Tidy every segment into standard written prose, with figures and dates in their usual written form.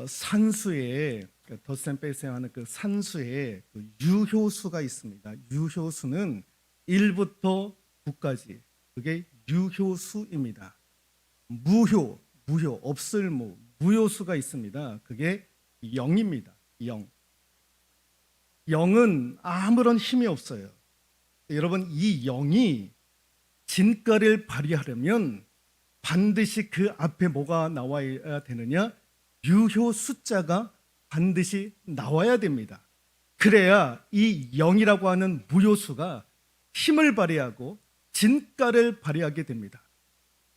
산수에 덧셈 하는 그 산수에 그 유효수가 있습니다. 유효수는 1부터 9까지 그게 유효수입니다. 무효, 없을 무효수가 있습니다. 그게 0입니다. 0. 0은 아무런 힘이 없어요. 여러분, 이 0이 진가를 발휘하려면 반드시 그 앞에 뭐가 나와야 되느냐? 유효 숫자가 반드시 나와야 됩니다. 그래야 이 0이라고 하는 무효수가 힘을 발휘하고 진가를 발휘하게 됩니다.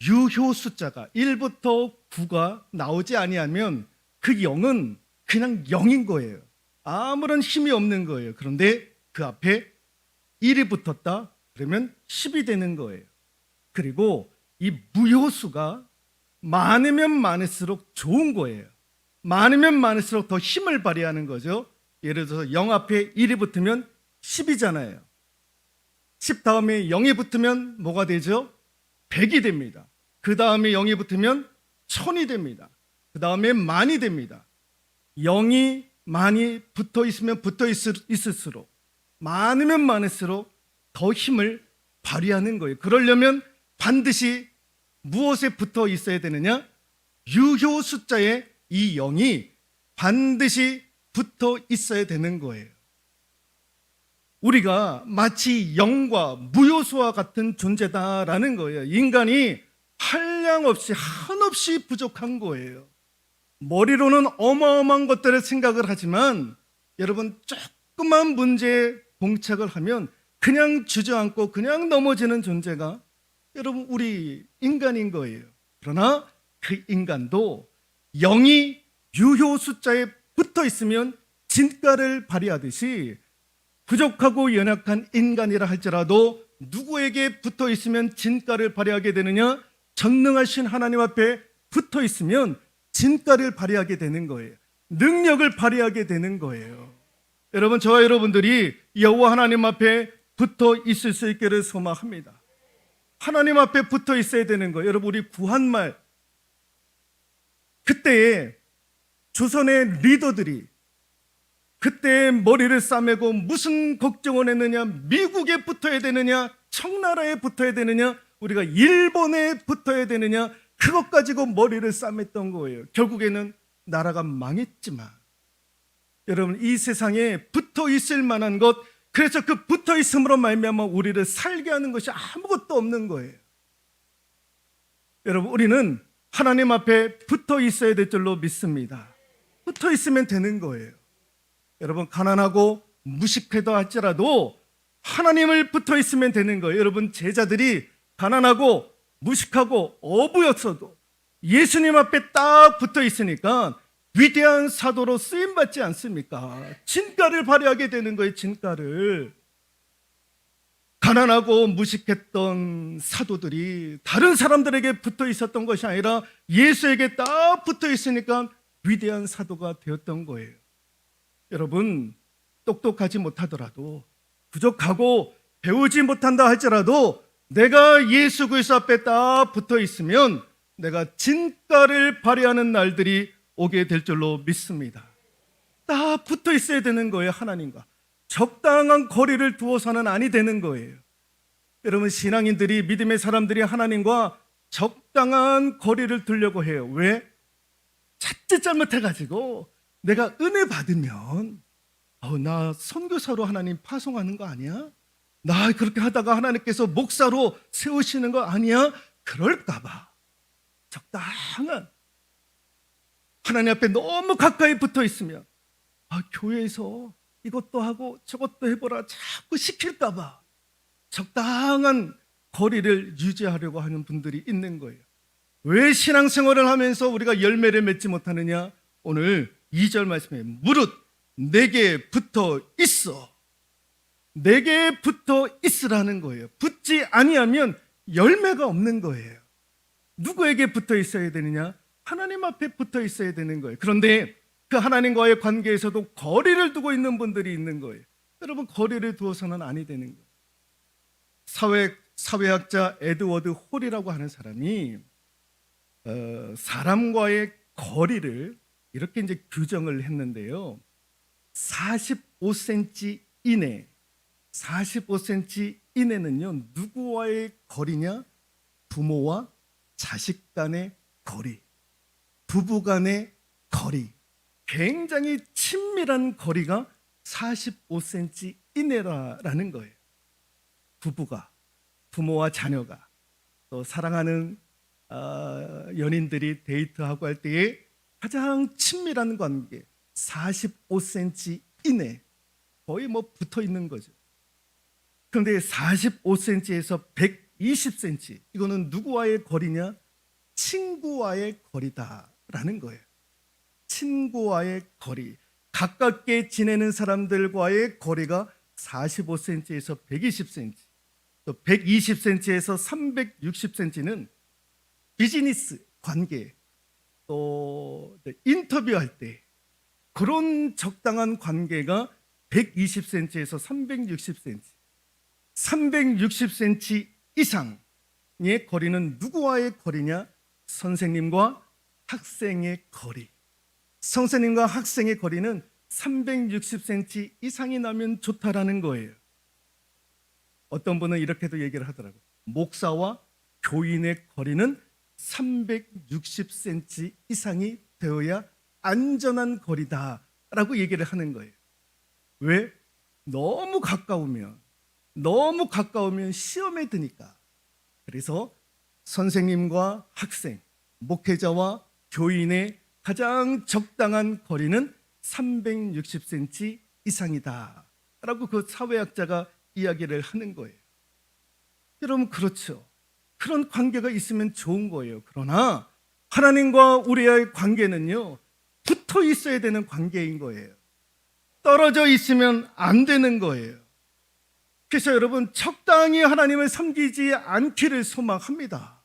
유효 숫자가 1부터 9가 나오지 아니하면 그 0은 그냥 0인 거예요. 아무런 힘이 없는 거예요. 그런데 그 앞에 1이 붙었다 그러면 10이 되는 거예요. 그리고 이 무효수가 많으면 많을수록 좋은 거예요. 많으면 많을수록 더 힘을 발휘하는 거죠. 예를 들어서 0 앞에 1이 붙으면 10이잖아요. 10 다음에 0이 붙으면 뭐가 되죠? 100이 됩니다. 그 다음에 0이 붙으면 1000이 됩니다. 그 다음에 만이 됩니다. 0이 많이 붙어 있으면 붙어 있을수록 많으면 많을수록 더 힘을 발휘하는 거예요. 그러려면 반드시 무엇에 붙어 있어야 되느냐? 유효 숫자에 이 0이 반드시 붙어 있어야 되는 거예요. 우리가 마치 0과 무효수와 같은 존재다라는 거예요. 인간이 한량없이 한없이 부족한 거예요. 머리로는 어마어마한 것들을 생각을 하지만 여러분, 조그만 문제에 봉착을 하면 그냥 주저앉고 그냥 넘어지는 존재가 여러분 우리 인간인 거예요. 그러나 그 인간도 0이 유효 숫자에 붙어 있으면 진가를 발휘하듯이 부족하고 연약한 인간이라 할지라도 누구에게 붙어 있으면 진가를 발휘하게 되느냐? 전능하신 하나님 앞에 붙어 있으면 진가를 발휘하게 되는 거예요. 능력을 발휘하게 되는 거예요. 여러분, 저와 여러분들이 여호와 하나님 앞에 붙어 있을 수 있기를 소망합니다. 하나님 앞에 붙어 있어야 되는 거예요. 여러분, 우리 구한말 그때에 조선의 리더들이 그때 머리를 싸매고 무슨 걱정을 했느냐? 미국에 붙어야 되느냐? 청나라에 붙어야 되느냐? 우리가 일본에 붙어야 되느냐? 그것 가지고 머리를 싸맸던 거예요. 결국에는 나라가 망했지만 여러분, 이 세상에 붙어 있을 만한 것, 그래서 그 붙어 있음으로 말미암아 우리를 살게 하는 것이 아무것도 없는 거예요. 여러분, 우리는 하나님 앞에 붙어 있어야 될 줄로 믿습니다. 붙어 있으면 되는 거예요. 여러분, 가난하고 무식하다 할지라도 하나님을 붙어 있으면 되는 거예요. 여러분, 제자들이 가난하고 무식하고 어부였어도 예수님 앞에 딱 붙어 있으니까 위대한 사도로 쓰임받지 않습니까? 진가를 발휘하게 되는 거예요. 진가를. 가난하고 무식했던 사도들이 다른 사람들에게 붙어 있었던 것이 아니라 예수에게 딱 붙어 있으니까 위대한 사도가 되었던 거예요. 여러분, 똑똑하지 못하더라도 부족하고 배우지 못한다 할지라도 내가 예수 그리스도 앞에 딱 붙어 있으면 내가 진가를 발휘하는 날들이 오게 될 줄로 믿습니다. 딱 붙어 있어야 되는 거예요. 하나님과 적당한 거리를 두어서는 아니 되는 거예요. 여러분, 신앙인들이, 믿음의 사람들이 하나님과 적당한 거리를 두려고 해요. 왜? 자칫 잘못해가지고 내가 은혜 받으면 나 선교사로 하나님 파송하는 거 아니야? 나 그렇게 하다가 하나님께서 목사로 세우시는 거 아니야? 그럴까 봐 적당한, 하나님 앞에 너무 가까이 붙어 있으면 교회에서 이것도 하고 저것도 해보라 자꾸 시킬까 봐 적당한 거리를 유지하려고 하는 분들이 있는 거예요. 왜 신앙생활을 하면서 우리가 열매를 맺지 못하느냐? 오늘 2절 말씀에 무릇 내게 붙어 있어. 내게 붙어 있으라는 거예요. 붙지 아니하면 열매가 없는 거예요. 누구에게 붙어 있어야 되느냐? 하나님 앞에 붙어 있어야 되는 거예요. 그런데 그 하나님과의 관계에서도 거리를 두고 있는 분들이 있는 거예요. 여러분, 거리를 두어서는 아니 되는 거예요. 사회학자 에드워드 홀이라고 하는 사람이 사람과의 거리를 이렇게 이제 규정을 했는데요. 45cm 이내, 45cm 이내는요, 누구와의 거리냐? 부모와 자식 간의 거리, 부부 간의 거리, 굉장히 친밀한 거리가 45cm 이내라는 거예요. 부부가, 부모와 자녀가, 또 사랑하는 연인들이 데이트하고 할 때에 가장 친밀한 관계, 45cm 이내, 거의 뭐 붙어 있는 거죠. 그런데 45cm에서 120cm, 이거는 누구와의 거리냐? 친구와의 거리다라는 거예요. 친구와의 거리, 가깝게 지내는 사람들과의 거리가 45cm에서 120cm, 또 120cm에서 360cm는 비즈니스 관계, 또 인터뷰할 때 그런 적당한 관계가 120cm에서 360cm, 360cm 이상의 거리는 누구와의 거리냐? 선생님과 학생의 거리. 선생님과 학생의 거리는 360cm 이상이 나면 좋다라는 거예요. 어떤 분은 이렇게도 얘기를 하더라고요. 목사와 교인의 거리는 360cm 이상이 되어야 안전한 거리다라고 얘기를 하는 거예요. 왜? 너무 가까우면 시험에 드니까. 그래서 선생님과 학생, 목회자와 교인의 가장 적당한 거리는 360cm 이상이다 라고 그 사회학자가 이야기를 하는 거예요. 여러분, 그렇죠. 그런 관계가 있으면 좋은 거예요. 그러나 하나님과 우리의 관계는요, 붙어 있어야 되는 관계인 거예요. 떨어져 있으면 안 되는 거예요. 그래서 여러분, 적당히 하나님을 섬기지 않기를 소망합니다.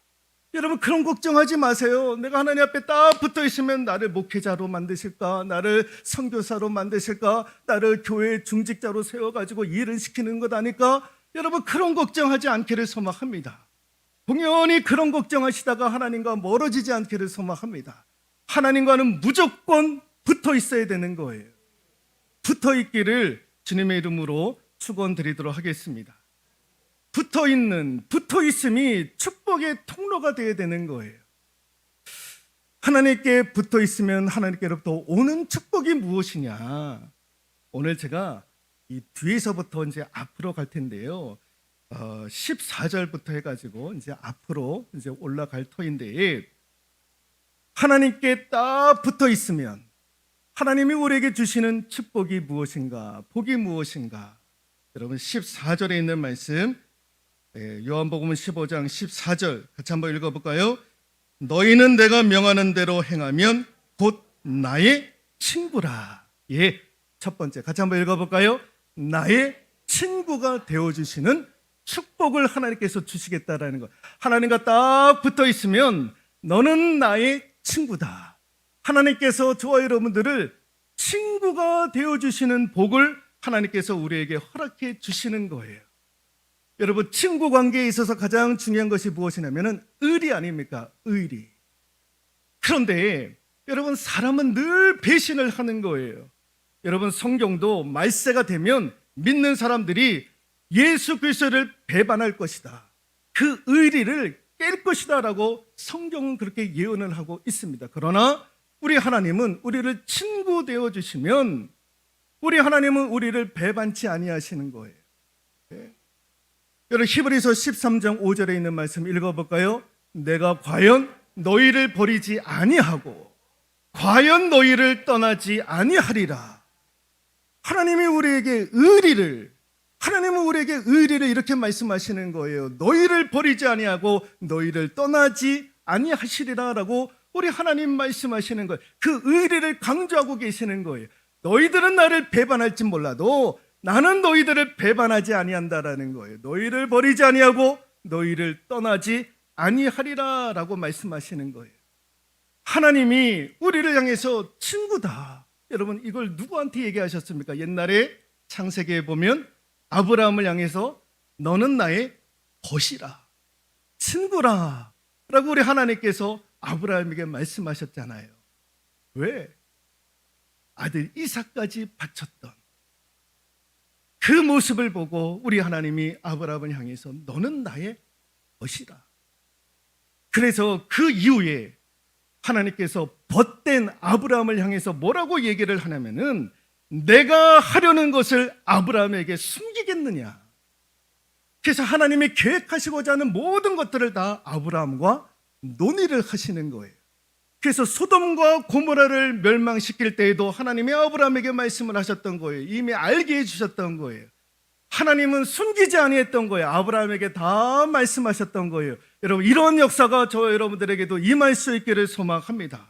여러분, 그런 걱정하지 마세요. 내가 하나님 앞에 딱 붙어 있으면 나를 목회자로 만드실까? 나를 선교사로 만드실까? 나를 교회 중직자로 세워가지고 일을 시키는 것 아닐까? 여러분, 그런 걱정하지 않기를 소망합니다. 공연히 그런 걱정하시다가 하나님과 멀어지지 않기를 소망합니다. 하나님과는 무조건 붙어 있어야 되는 거예요. 붙어 있기를 주님의 이름으로 축원드리도록 하겠습니다. 붙어 있음이 축복의 통로가 되어야 되는 거예요. 하나님께 붙어 있으면 하나님께로부터 오는 축복이 무엇이냐? 오늘 제가 이 뒤에서부터 이제 앞으로 갈 텐데요. 14절부터 해가지고 이제 앞으로 이제 올라갈 터인데, 하나님께 딱 붙어 있으면 하나님이 우리에게 주시는 축복이 무엇인가? 복이 무엇인가? 여러분, 14절에 있는 말씀, 요한복음 15장 14절 같이 한번 읽어볼까요? 너희는 내가 명하는 대로 행하면 곧 나의 친구라. 예, 첫 번째 같이 한번 읽어볼까요? 나의 친구가 되어주시는 축복을 하나님께서 주시겠다라는 것. 하나님과 딱 붙어 있으면 너는 나의 친구다. 하나님께서 저와 여러분들을 친구가 되어주시는 복을 하나님께서 우리에게 허락해 주시는 거예요. 여러분, 친구 관계에 있어서 가장 중요한 것이 무엇이냐면 의리 아닙니까? 의리. 그런데 여러분, 사람은 늘 배신을 하는 거예요. 여러분, 성경도 말세가 되면 믿는 사람들이 예수 그리스도를 배반할 것이다, 그 의리를 깰 것이다 라고 성경은 그렇게 예언을 하고 있습니다. 그러나 우리 하나님은 우리를 친구 되어 주시면 우리 하나님은 우리를 배반치 아니하시는 거예요. 여러분, 히브리서 13장 5절에 있는 말씀 읽어볼까요? 내가 과연 너희를 버리지 아니하고 과연 너희를 떠나지 아니하리라. 하나님이 우리에게 의리를, 하나님은 우리에게 의리를 이렇게 말씀하시는 거예요. 너희를 버리지 아니하고 너희를 떠나지 아니하시리라 라고 우리 하나님 말씀하시는 거예요. 그 의리를 강조하고 계시는 거예요. 너희들은 나를 배반할지 몰라도 나는 너희들을 배반하지 아니한다라는 거예요. 너희를 버리지 아니하고 너희를 떠나지 아니하리라 라고 말씀하시는 거예요. 하나님이 우리를 향해서 친구다. 여러분, 이걸 누구한테 얘기하셨습니까? 옛날에 창세기에 보면 아브라함을 향해서 너는 나의 벗이라, 친구라 라고 우리 하나님께서 아브라함에게 말씀하셨잖아요. 왜? 아들 이삭까지 바쳤던 그 모습을 보고 우리 하나님이 아브라함을 향해서 너는 나의 벗이라. 그래서 그 이후에 하나님께서 벗된 아브라함을 향해서 뭐라고 얘기를 하냐면은 내가 하려는 것을 아브라함에게 숨기겠느냐. 그래서 하나님이 계획하시고자 하는 모든 것들을 다 아브라함과 논의를 하시는 거예요. 그래서 소돔과 고모라를 멸망시킬 때에도 하나님이 아브라함에게 말씀을 하셨던 거예요. 이미 알게 해주셨던 거예요. 하나님은 숨기지 아니했던 거예요. 아브라함에게 다 말씀하셨던 거예요. 여러분, 이런 역사가 저와 여러분들에게도 임할 수 있기를 소망합니다.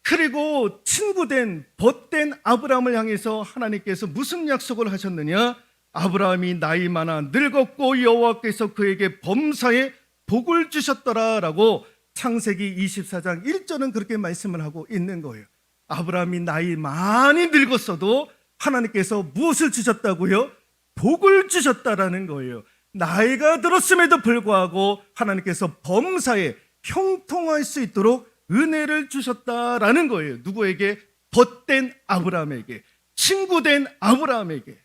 그리고 친구된 벗된 아브라함을 향해서 하나님께서 무슨 약속을 하셨느냐? 아브라함이 나이 많아 늙었고 여호와께서 그에게 범사에 복을 주셨더라라고 창세기 24장 1절은 그렇게 말씀을 하고 있는 거예요. 아브라함이 나이 많이 늙었어도 하나님께서 무엇을 주셨다고요? 복을 주셨다라는 거예요. 나이가 들었음에도 불구하고 하나님께서 범사에 형통할 수 있도록 은혜를 주셨다라는 거예요. 누구에게? 벗된 아브라함에게, 친구된 아브라함에게.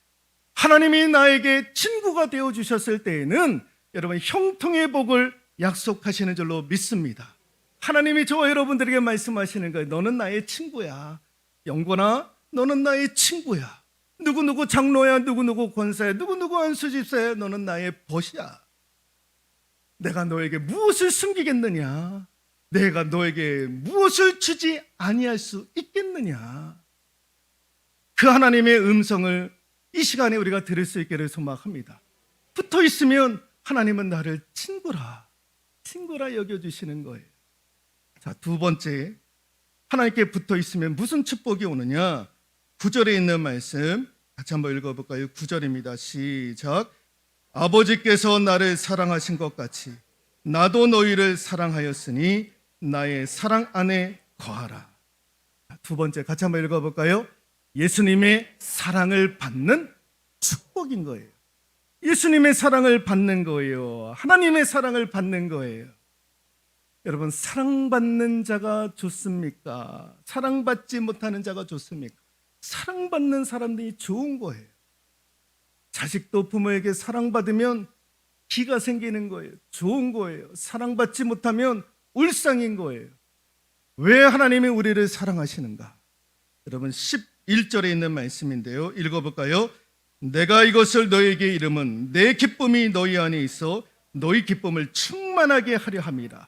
하나님이 나에게 친구가 되어주셨을 때에는 여러분 형통의 복을 약속하시는 줄로 믿습니다. 하나님이 저와 여러분들에게 말씀하시는 거예요. 너는 나의 친구야. 영권아, 너는 나의 친구야. 누구누구 장로야, 누구누구 권사야, 누구누구 안수집사야, 너는 나의 벗이야. 내가 너에게 무엇을 숨기겠느냐? 내가 너에게 무엇을 주지 아니할 수 있겠느냐? 그 하나님의 음성을 이 시간에 우리가 들을 수 있기를 소망합니다. 붙어 있으면 하나님은 나를 친구라 여겨주시는 거예요. 자, 두 번째, 하나님께 붙어 있으면 무슨 축복이 오느냐? 9절에 있는 말씀 같이 한번 읽어볼까요? 9절입니다. 시작. 아버지께서 나를 사랑하신 것 같이 나도 너희를 사랑하였으니 나의 사랑 안에 거하라. 두 번째 같이 한번 읽어볼까요? 예수님의 사랑을 받는 축복인 거예요. 예수님의 사랑을 받는 거예요. 하나님의 사랑을 받는 거예요. 여러분, 사랑받는 자가 좋습니까? 사랑받지 못하는 자가 좋습니까? 사랑받는 사람들이 좋은 거예요. 자식도 부모에게 사랑받으면 기가 생기는 거예요. 좋은 거예요. 사랑받지 못하면 울상인 거예요. 왜 하나님이 우리를 사랑하시는가? 여러분, 11절에 있는 말씀인데요. 읽어볼까요? 내가 이것을 너에게 이름은 내 기쁨이 너희 안에 있어 너희 기쁨을 충만하게 하려 함이라.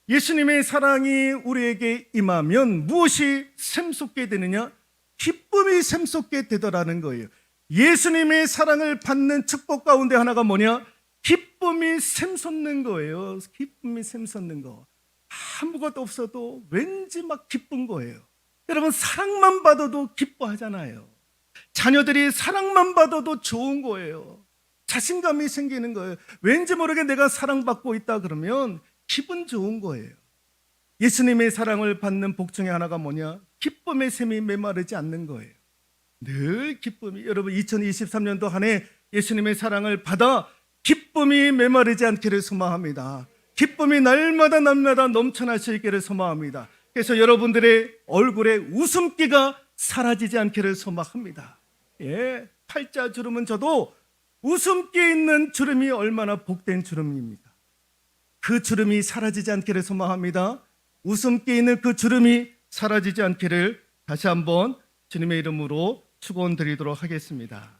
예수님의 사랑이 우리에게 임하면 무엇이 샘솟게 되느냐? 기쁨이 샘솟게 되더라는 거예요. 예수님의 사랑을 받는 축복 가운데 하나가 뭐냐? 기쁨이 샘솟는 거예요. 기쁨이 샘솟는 거. 아무것도 없어도 왠지 막 기쁜 거예요. 여러분, 사랑만 받아도 기뻐하잖아요. 자녀들이 사랑만 받아도 좋은 거예요. 자신감이 생기는 거예요. 왠지 모르게 내가 사랑받고 있다 그러면 기분 좋은 거예요. 예수님의 사랑을 받는 복 중에 하나가 뭐냐? 기쁨의 샘이 메마르지 않는 거예요. 늘 기쁨이. 여러분, 2023년도 한 해 예수님의 사랑을 받아 기쁨이 메마르지 않기를 소망합니다. 기쁨이 날마다 넘쳐날 수 있기를 소망합니다. 그래서 여러분들의 얼굴에 웃음기가 사라지지 않기를 소망합니다. 예, 팔자 주름은 저도 웃음기 있는 주름이 얼마나 복된 주름입니다. 그 주름이 사라지지 않기를 소망합니다. 웃음기 있는 그 주름이 사라지지 않기를 다시 한번 주님의 이름으로 축원드리도록 하겠습니다.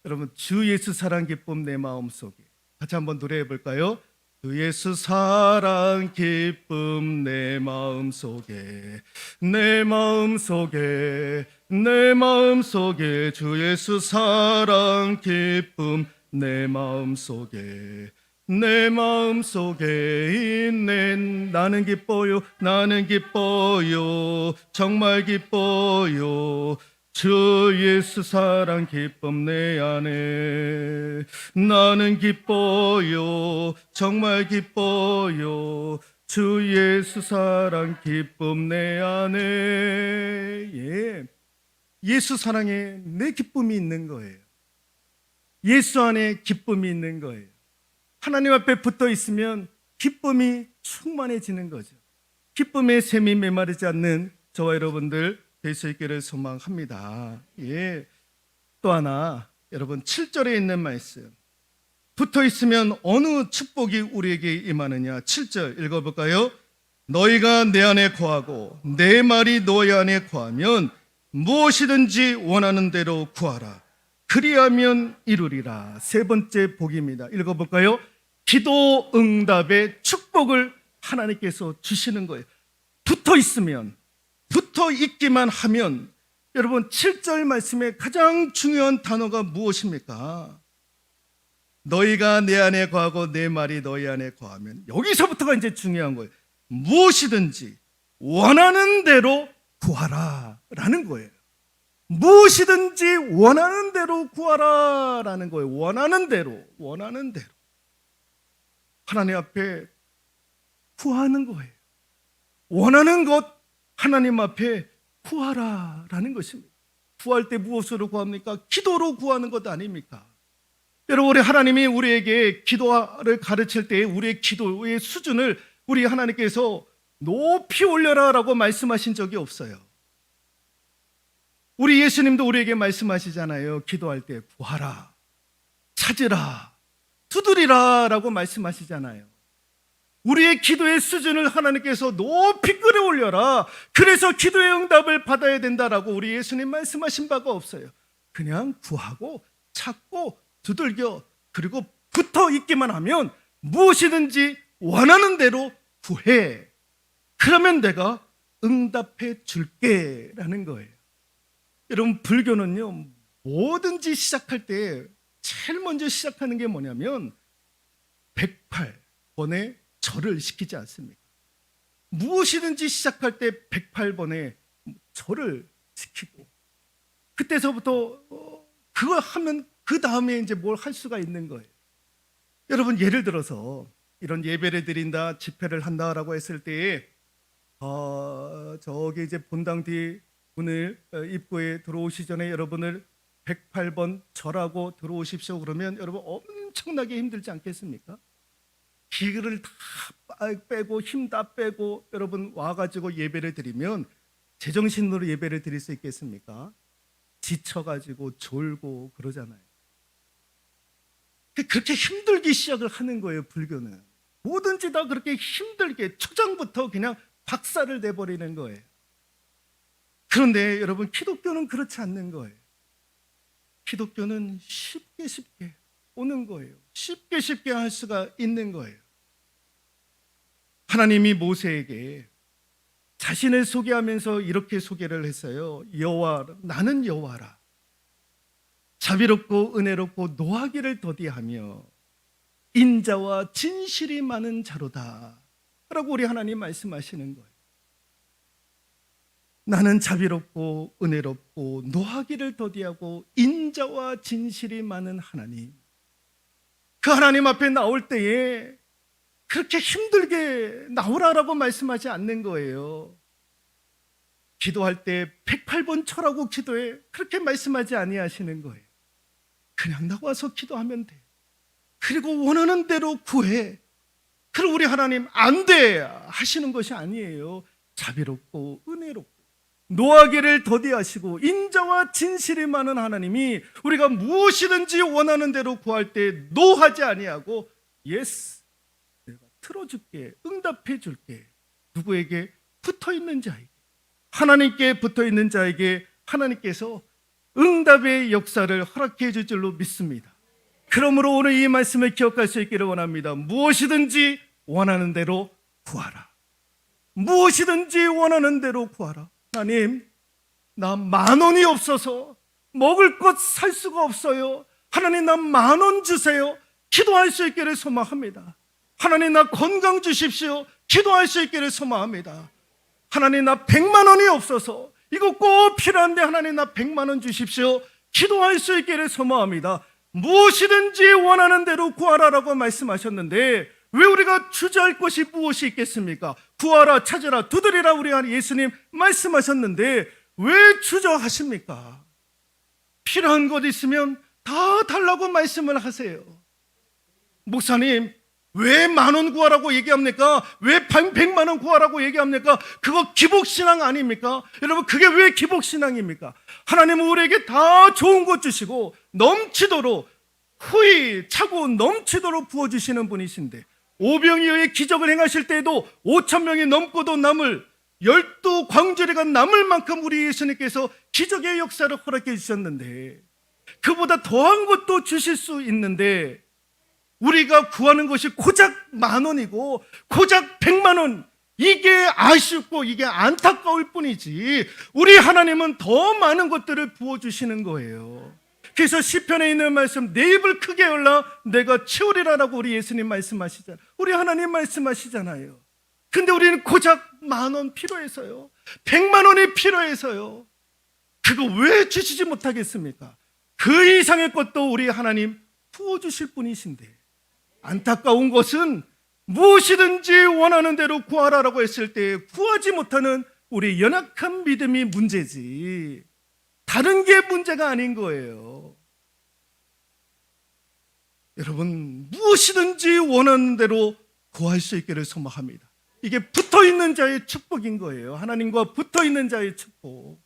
여러분, 주 예수 사랑 기쁨 내 마음속에 같이 한번 노래해 볼까요? 주 예수 사랑 기쁨 내 마음속에 내 마음속에 내 마음속에 주 예수 사랑 기쁨 내 마음속에 내 마음속에 있네. 나는 기뻐요, 나는 기뻐요, 정말 기뻐요. 주 예수 사랑 기쁨 내 안에 나는 기뻐요, 정말 기뻐요. 주 예수 사랑 기쁨 내 안에. 예, 예수 사랑에 내 기쁨이 있는 거예요. 예수 안에 기쁨이 있는 거예요. 하나님 앞에 붙어 있으면 기쁨이 충만해지는 거죠. 기쁨의 샘이 메마르지 않는 저와 여러분들 될 수 있기를 소망합니다. 예. 또 하나 여러분 7절에 있는 말씀 붙어 있으면 어느 축복이 우리에게 임하느냐. 7절 읽어볼까요? 너희가 내 안에 거하고 내 말이 너희 안에 거하면 무엇이든지 원하는 대로 구하라. 그리하면 이루리라. 세 번째 복입니다. 읽어볼까요? 기도 응답의 축복을 하나님께서 주시는 거예요. 붙어 있으면, 붙어 있기만 하면, 여러분 7절 말씀의 가장 중요한 단어가 무엇입니까? 너희가 내 안에 거하고 내 말이 너희 안에 거하면, 여기서부터가 이제 중요한 거예요. 무엇이든지 원하는 대로 구하라 라는 거예요. 무엇이든지 원하는 대로 구하라 라는 거예요. 원하는 대로, 원하는 대로 하나님 앞에 구하는 거예요. 원하는 것 하나님 앞에 구하라 라는 것입니다. 구할 때 무엇으로 구합니까? 기도로 구하는 것 아닙니까? 여러분, 우리 하나님이 우리에게 기도를 가르칠 때 우리의 기도의 수준을 우리 하나님께서 높이 올려라 라고 말씀하신 적이 없어요. 우리 예수님도 우리에게 말씀하시잖아요. 기도할 때 구하라, 찾으라, 두드리라 라고 말씀하시잖아요. 우리의 기도의 수준을 하나님께서 높이 끌어올려라. 그래서 기도의 응답을 받아야 된다라고 우리 예수님 말씀하신 바가 없어요. 그냥 구하고 찾고 두들겨 그리고 붙어 있기만 하면 무엇이든지 원하는 대로 구해. 그러면 내가 응답해 줄게 라는 거예요. 여러분, 불교는요, 뭐든지 시작할 때 제일 먼저 시작하는 게 뭐냐면 108번의 절을 시키지 않습니까? 무엇이든지 시작할 때 108번의 절을 시키고, 그때서부터 그거 하면 그 다음에 이제 뭘 할 수가 있는 거예요. 여러분, 예를 들어서 이런 예배를 드린다, 집회를 한다라고 했을 때에 저기 이제 본당 뒤 문을 입구에 들어오시 전에 여러분을 108번 절하고 들어오십시오 그러면 여러분 엄청나게 힘들지 않겠습니까? 기를 다 빼고 힘 다 빼고 여러분 와가지고 예배를 드리면 제정신으로 예배를 드릴 수 있겠습니까? 지쳐가지고 졸고 그러잖아요. 그렇게 힘들게 시작을 하는 거예요. 불교는 뭐든지 다 그렇게 힘들게 초장부터 그냥 박살을 내버리는 거예요. 그런데 여러분, 기독교는 그렇지 않는 거예요. 기독교는 쉽게 오는 거예요. 쉽게 할 수가 있는 거예요. 하나님이 모세에게 자신을 소개하면서 이렇게 소개를 했어요. 여호와, 나는 여호와라. 자비롭고 은혜롭고 노하기를 더디하며 인자와 진실이 많은 자로다 라고 우리 하나님 말씀하시는 거예요. 나는 자비롭고 은혜롭고 노하기를 더디하고 인자와 진실이 많은 하나님. 그 하나님 앞에 나올 때에 그렇게 힘들게 나오라라고 말씀하지 않는 거예요. 기도할 때 108번 쳐라고 기도해, 그렇게 말씀하지 아니하시는 거예요. 그냥 나와서 기도하면 돼. 그리고 원하는 대로 구해. 그럼 우리 하나님 안 돼 하시는 것이 아니에요. 자비롭고 은혜롭고 노하기를 더디하시고 인자와 진실이 많은 하나님이 우리가 무엇이든지 원하는 대로 구할 때 노하지 아니하고 예스, 내가 틀어줄게, 응답해 줄게. 누구에게? 붙어있는 자에게, 하나님께 붙어있는 자에게 하나님께서 응답의 역사를 허락해 줄 줄로 믿습니다. 그러므로 오늘 이 말씀을 기억할 수 있기를 원합니다. 무엇이든지 원하는 대로 구하라. 무엇이든지 원하는 대로 구하라. 하나님, 나 10,000원이 없어서 먹을 것 살 수가 없어요. 하나님, 나 10,000원 주세요. 기도할 수 있기를 소망합니다. 하나님, 나 건강 주십시오. 기도할 수 있기를 소망합니다. 하나님, 나 100,000원이 없어서 이거 꼭 필요한데 하나님, 나 100,000원 주십시오. 기도할 수 있기를 소망합니다. 무엇이든지 원하는 대로 구하라라고 말씀하셨는데 왜 우리가 주저할 것이 무엇이 있겠습니까? 구하라, 찾으라, 두드리라 우리 예수님 말씀하셨는데 왜 주저하십니까? 필요한 것 있으면 다 달라고 말씀을 하세요. 목사님, 왜 10,000원 구하라고 얘기합니까? 왜 100만 원 구하라고 얘기합니까? 그거 기복신앙 아닙니까? 여러분, 그게 왜 기복신앙입니까? 하나님은 우리에게 다 좋은 것 주시고 넘치도록, 후히 차고 넘치도록 부어주시는 분이신데, 오병이어의 기적을 행하실 때에도 5,000명이 넘고도 남을, 12광주리가 남을 만큼 우리 예수님께서 기적의 역사를 허락해 주셨는데, 그보다 더한 것도 주실 수 있는데, 우리가 구하는 것이 고작 10,000원이고 고작 100만 원, 이게 아쉽고 이게 안타까울 뿐이지, 우리 하나님은 더 많은 것들을 부어주시는 거예요. 그래서 시편에 있는 말씀, 내 입을 크게 열라 내가 채우리라라고 우리 예수님 말씀하시잖아요. 우리 하나님 말씀하시잖아요. 근데 우리는 고작 10,000원 필요해서요, 100만 원이 필요해서요, 그거 왜 주시지 못하겠습니까? 그 이상의 것도 우리 하나님 부어주실 분이신데, 안타까운 것은 무엇이든지 원하는 대로 구하라라고 했을 때 구하지 못하는 우리 연약한 믿음이 문제지, 다른 게 문제가 아닌 거예요. 여러분, 무엇이든지 원하는 대로 구할 수 있기를 소망합니다. 이게 붙어있는 자의 축복인 거예요. 하나님과 붙어있는 자의 축복.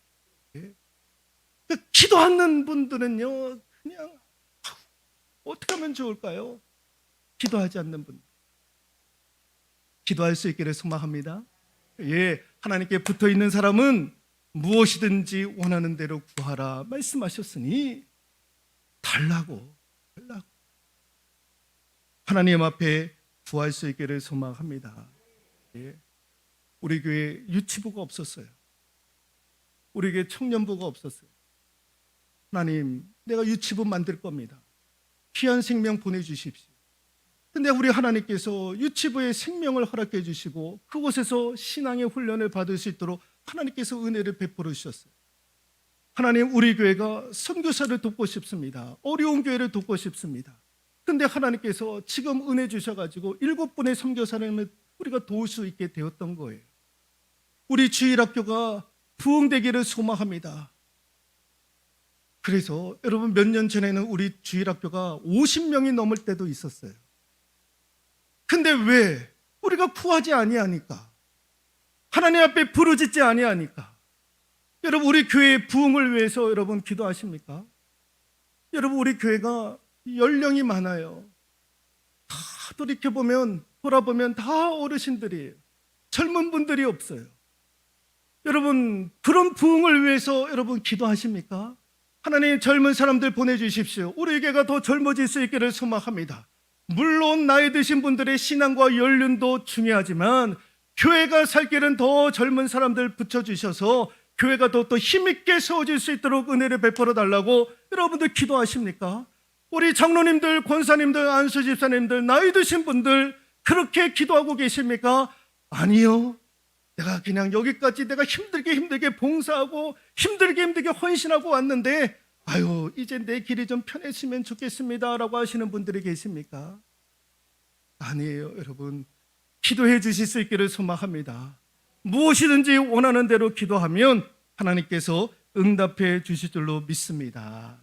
기도하는 분들은요, 그냥 어떻게 하면 좋을까요? 기도하지 않는 분, 기도할 수 있기를 소망합니다. 하나님께 붙어있는 사람은 무엇이든지 원하는 대로 구하라 말씀하셨으니 달라고 하나님 앞에 구할 수 있기를 소망합니다. 우리 교회 유치부가 없었어요. 우리 교회 청년부가 없었어요. 하나님, 내가 유치부 만들 겁니다. 귀한 생명 보내주십시오. 근데 우리 하나님께서 유치부의 생명을 허락해 주시고 그곳에서 신앙의 훈련을 받을 수 있도록 하나님께서 은혜를 베풀어 주셨어요. 하나님, 우리 교회가 선교사를 돕고 싶습니다. 어려운 교회를 돕고 싶습니다. 근데 하나님께서 지금 은혜 주셔가지고 7분의 선교사를 우리가 도울 수 있게 되었던 거예요. 우리 주일학교가 부흥되기를 소망합니다. 그래서 여러분, 몇 년 전에는 우리 주일학교가 50명이 넘을 때도 있었어요. 근데 왜 우리가 구하지 아니하니까, 하나님 앞에 부르짖지 아니하니까. 여러분, 우리 교회의 부흥을 위해서 여러분 기도하십니까? 여러분, 우리 교회가 연령이 많아요. 다 돌아보면 다 어르신들이에요. 젊은 분들이 없어요. 여러분, 그런 부흥을 위해서 여러분 기도하십니까? 하나님, 젊은 사람들 보내주십시오. 우리 교회가 더 젊어질 수 있기를 소망합니다. 물론 나이 드신 분들의 신앙과 연륜도 중요하지만 교회가 살 길은 더 젊은 사람들 붙여주셔서 교회가 더 힘있게 세워질 수 있도록 은혜를 베풀어 달라고 여러분들 기도하십니까? 우리 장로님들, 권사님들, 안수집사님들, 나이 드신 분들 그렇게 기도하고 계십니까? 아니요. 내가 그냥 여기까지 내가 힘들게 봉사하고 힘들게 헌신하고 왔는데 이제 내 길이 좀 편했으면 좋겠습니다 라고 하시는 분들이 계십니까? 아니에요. 여러분, 기도해 주실 수 있기를 소망합니다. 무엇이든지 원하는 대로 기도하면 하나님께서 응답해 주실 줄로 믿습니다.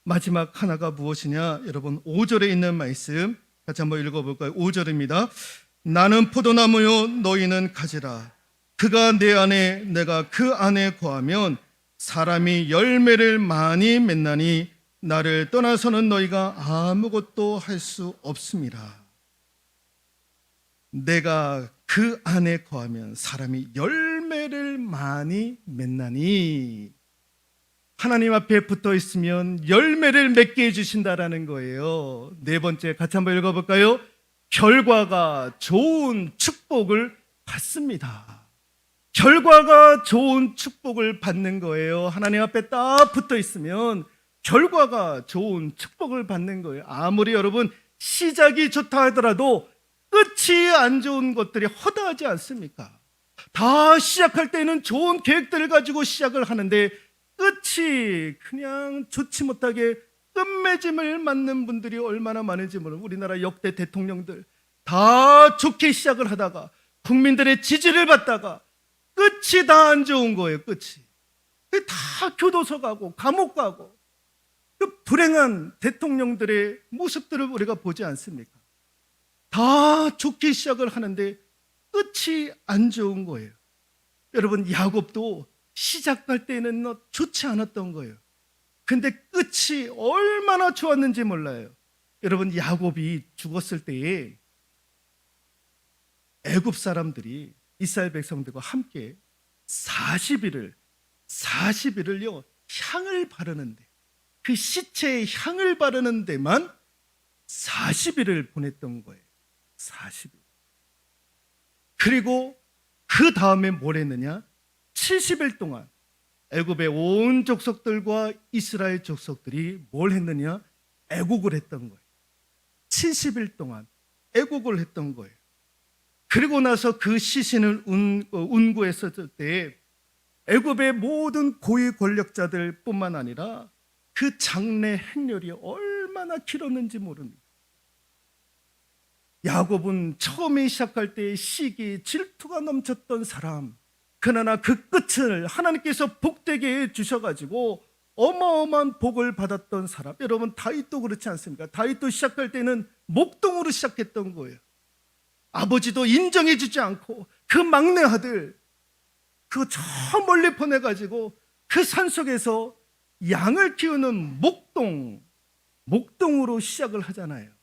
마지막 하나가 무엇이냐? 여러분, 5절에 있는 말씀 같이 한번 읽어볼까요? 5절입니다. 나는 포도나무요 너희는 가지라. 그가 내 안에 내가 그 안에 거하면 사람이 열매를 많이 맺나니 나를 떠나서는 너희가 아무것도 할 수 없습니다. 내가 그 안에 거하면 사람이 열매를 많이 맺나니, 하나님 앞에 붙어 있으면 열매를 맺게 해주신다라는 거예요. 네 번째 같이 한번 읽어볼까요? 결과가 좋은 축복을 받습니다. 결과가 좋은 축복을 받는 거예요. 하나님 앞에 딱 붙어 있으면 결과가 좋은 축복을 받는 거예요. 아무리 여러분 시작이 좋다 하더라도 끝이 안 좋은 것들이 허다하지 않습니까? 다 시작할 때는 좋은 계획들을 가지고 시작을 하는데 끝이 그냥 좋지 못하게 끝맺음을 맞는 분들이 얼마나 많은지 모르는, 우리나라 역대 대통령들 다 좋게 시작을 하다가 국민들의 지지를 받다가 끝이 다 안 좋은 거예요. 끝이 다 교도소 가고 감옥 가고 그 불행한 대통령들의 모습들을 우리가 보지 않습니까? 다 좋게 시작을 하는데 끝이 안 좋은 거예요. 여러분, 야곱도 시작할 때는 좋지 않았던 거예요. 근데 끝이 얼마나 좋았는지 몰라요. 여러분, 야곱이 죽었을 때에 애굽 사람들이 이스라엘 백성들과 함께 40일을요 향을 바르는데, 그 시체에 향을 바르는 데만 40일을 보냈던 거예요. 40일. 그리고 그 다음에 뭘 했느냐? 70일 동안 애굽의 온 족속들과 이스라엘 족속들이 뭘 했느냐? 애국을 했던 거예요. 70일 동안 애국을 했던 거예요. 그리고 나서 그 시신을 운구했을 때 애굽의 모든 고위 권력자들 뿐만 아니라 그 장래 행렬이 얼마나 길었는지 모릅니다. 야곱은 처음에 시작할 때 시기, 질투가 넘쳤던 사람, 그러나 그 끝을 하나님께서 복되게 해주셔가지고 어마어마한 복을 받았던 사람. 여러분, 다윗도 그렇지 않습니까? 다윗도 시작할 때는 목동으로 시작했던 거예요. 아버지도 인정해주지 않고 그 막내 아들 그거 저 멀리 보내가지고 그 산속에서 양을 키우는 목동으로 시작을 하잖아요.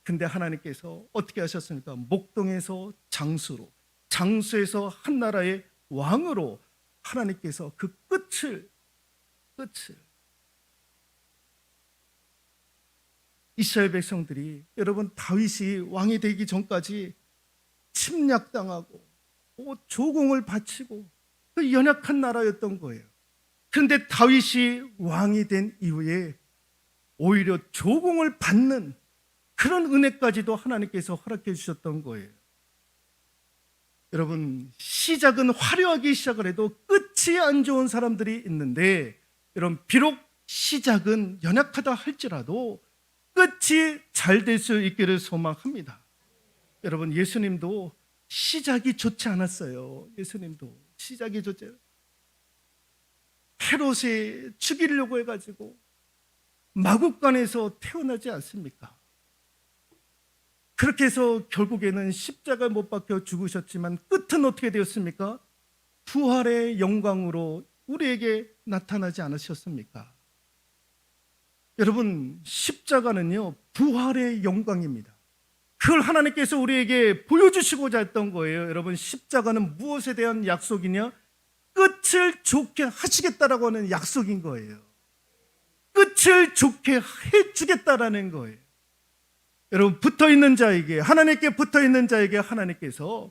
근데 하나님께서 어떻게 하셨습니까? 목동에서 장수로, 장수에서 한 나라의 왕으로 하나님께서 그 끝을 이스라엘 백성들이, 여러분, 다윗이 왕이 되기 전까지 침략당하고 조공을 바치고 그 연약한 나라였던 거예요. 그런데 다윗이 왕이 된 이후에 오히려 조공을 받는 그런 은혜까지도 하나님께서 허락해 주셨던 거예요. 여러분, 시작은 화려하게 시작을 해도 끝이 안 좋은 사람들이 있는데, 여러분, 비록 시작은 연약하다 할지라도 끝이 잘 될 수 있기를 소망합니다. 여러분, 예수님도 시작이 좋지 않았어요. 예수님도 시작이 좋지 않았어요. 헤롯이 죽이려고 해가지고 마국간에서 태어나지 않습니까? 그렇게 해서 결국에는 십자가에 못 박혀 죽으셨지만 끝은 어떻게 되었습니까? 부활의 영광으로 우리에게 나타나지 않으셨습니까? 여러분, 십자가는요 부활의 영광입니다. 그걸 하나님께서 우리에게 보여주시고자 했던 거예요. 여러분, 십자가는 무엇에 대한 약속이냐? 끝을 좋게 하시겠다라고 하는 약속인 거예요. 끝을 좋게 해주겠다라는 거예요. 여러분, 붙어있는 자에게, 하나님께 붙어있는 자에게 하나님께서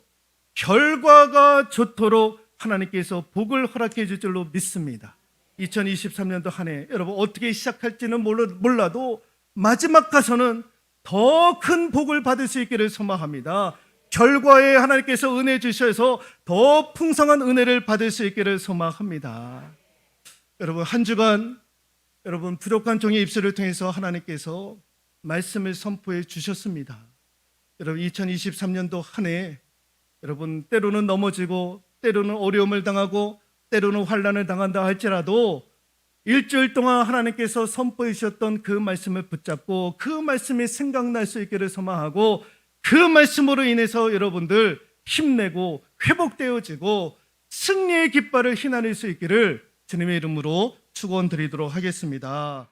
결과가 좋도록 하나님께서 복을 허락해 줄 줄로 믿습니다. 2023년도 한 해 여러분 어떻게 시작할지는 몰라도 마지막 가서는 더 큰 복을 받을 수 있기를 소망합니다. 결과에 하나님께서 은혜 주셔서 더 풍성한 은혜를 받을 수 있기를 소망합니다. 여러분, 한 주간 여러분 부족한 종의 입술을 통해서 하나님께서 말씀을 선포해 주셨습니다. 여러분, 2023년도 한 해 여러분 때로는 넘어지고 때로는 어려움을 당하고 때로는 환난을 당한다 할지라도 일주일 동안 하나님께서 선포해 주셨던 그 말씀을 붙잡고 그 말씀이 생각날 수 있기를 소망하고, 그 말씀으로 인해서 여러분들 힘내고 회복되어지고 승리의 깃발을 휘날릴 수 있기를 주님의 이름으로 축원드리도록 하겠습니다.